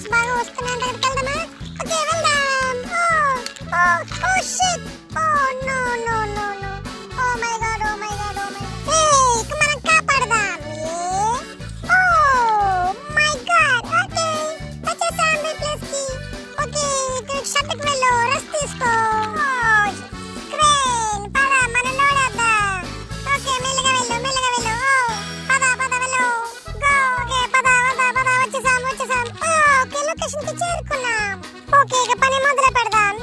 Sounds బాగా వస్తున్నాయి. అక్కడికి వెళ్దామా? ఓకే వెళ్దాం. Oh oh shit. Oh no no no no. Oh my god oh my god oh my god. ఏయ్ ఇక మనం కాపాడదాం. Oh my god. ఓకే వచ్చేసాం ఈ ప్లేస్ కి. ఓకే ఇక్కడ షట్కి వెళ్ళు, రెస్ట్ తీసుకో. క్రేన్ పద మనం లోడేద్దాం. ఓకే మెల్లగా వెళ్ళు మెల్లగా వెళ్ళు. పద పద వెళ్ళు. గో. ఓకే పద పద పద వచ్చేసాం వచ్చేసాం. ఓకే లొకేషన్ కి చేరుకున్నాం. ఓకే ఇక పని మొదలు పెడదాం.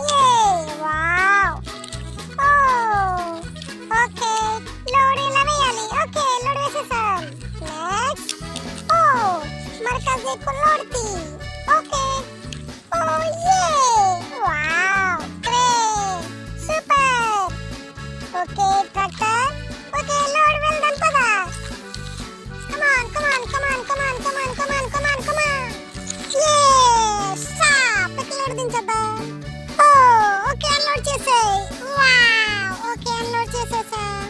వావ్. ఓ ఓకే లోడ్ ఇలా వేయాలి. ఓకే లోడ్ వేసేసాం. నెక్స్ట్ ఓ మర్కజ్ కు లోడ్ తీ. Okay oh wow great super. Okay tractor. Okay load వెళ్దాం పద. Come on come on come on come on come on come on come on come on. Stop. ఇక్కడ లోడ్ దించేద్దాం. ఓ ఓకే అన్లోడ్ చేసేయ్. వావ్ ఓకే అన్లోడ్ చేసేసాం.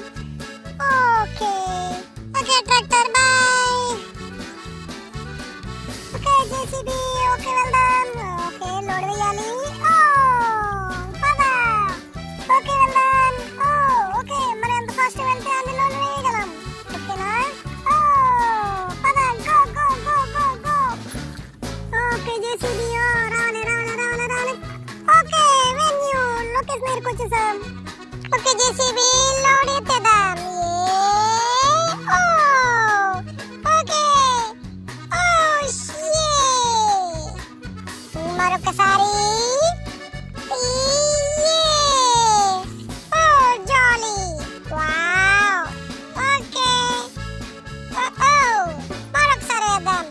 Okay okay tractor boy. Okay JCB. Okay వెళ్దాం. Okay load వేయాలి. పద. Okay వెళ్దాం. ఓకే మరి ఎంత ఫాస్ట్ వెళ్తే అన్ని లోడ్ వేయగలం. ఓకేనా? పద go go go go go. Okay JCB రావాలి రావాలి రావాలి రావాలి. ఓకే వెన్యూ లొకేషన్ దగ్గరికి వచ్చేసాం. ఓకే జేసీబీ లోడ్ ఎత్తేద్దాం. ఓకే మరొకసారి. జాలీ. వావ్ ఓకే మరొకసారి వేద్దాం.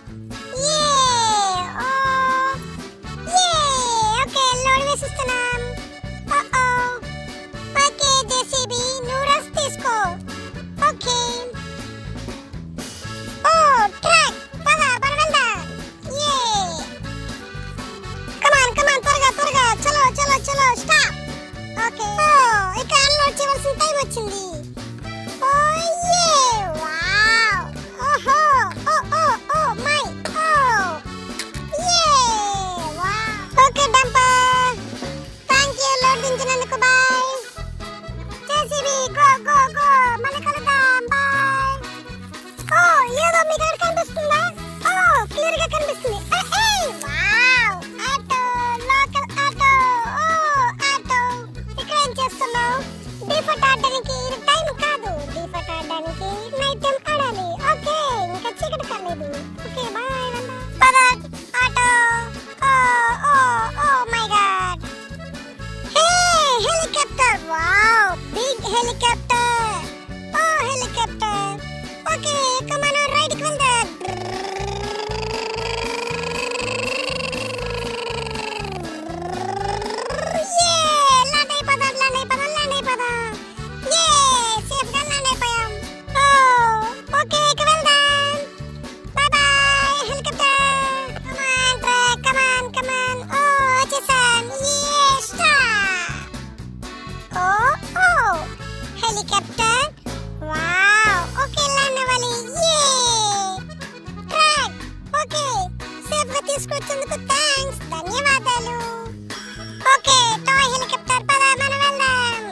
ఓకే లోడ్ వేసిస్తున్నాం. ఓకే జేసీబీ నువ్వు రెస్ట్ తీసుకో. ఓకే ట్రాక్ పద మనం వెళ్దాం. కమాన్ కమాన్ త్వరగా త్వరగా చలో చలో చలో స్టాప్. ఓకే ఇక అన్లోడ్ చేయవలసిన టైం వచ్చింది. వావ్ ఓహో oh oh oh my wow. Okay dumper thank you load దించినందుకు bye. JCB go go go మళ్ళీ కలుద్దాం బాయ్. ఏదో మీకు ఎక్కడ కనిపిస్తుందా? క్లియర్ గా కనిపిస్తుంది. Wow auto local auto. Auto ఇక్కడ ఏం చేస్తున్నావు? డిఫాల్ట్ ఆడడానికి ఇది టైం కాదు. డిఫాల్ట్ ఆడడానికి నైట్ టైం ఆడాలి. ఓకే ఇంకా చీకటి కాలేదు. ఓకే బాయ్ పద auto. Oh oh my god. Hey helicopter. Wow big helicopter. Helicopter. Okay come on right కి వెళ్దాం. ల్యాండ్ అయిపోదాం ల్యాండ్ అయిపోదాం ల్యాండ్ అయిపోదాం. సేఫ్ గా ల్యాండ్ అయిపోయాం. ఓకే ఇక వెళ్దాం. Bye bye helicopter. Come on truck come on come on. వచ్చేసాం. Stop. Helicopter. Wow okay land అవ్వాలి. ట్రాక్. ఓకే సేఫ్ గా తీసుకొచ్చేందుకు థాంక్స్ ధన్యవాదాలు. ఓకే టాయ్ హెలికాప్టర్ పద మనం వెళ్దాం.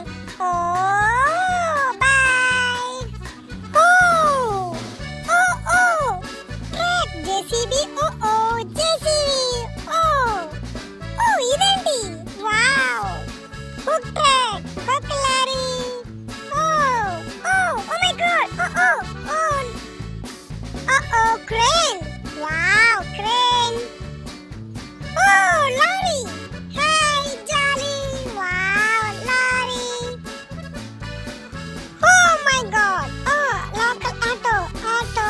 బాయ్. Track JCB. జేసీబీ. ఇదేంటి? Wow hook track hook lorry. My god. Crane. Wow crane. Lorry. Hi Jolly. Wow lorry. My god. Local auto auto.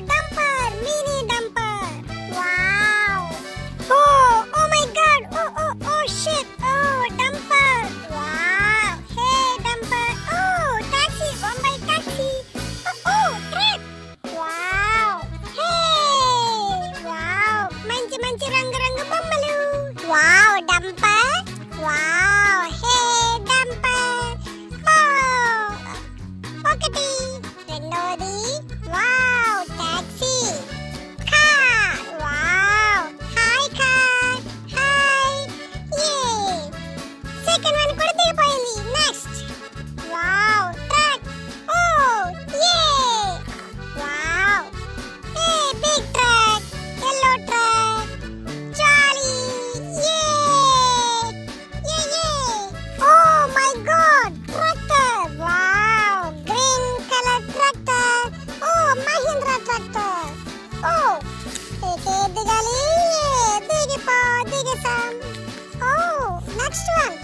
Dumper mini dumper. Wow. My god. Shit. Dumper. Wow. Hey dumper. Taxi. Bombay taxi. Truck. Wow. Hey wow మంచి మంచి రంగు రంగు బొమ్మలు. Wow dumper. Wow hey dumper. ఒకటి రెండోది. Wow taxi. Next one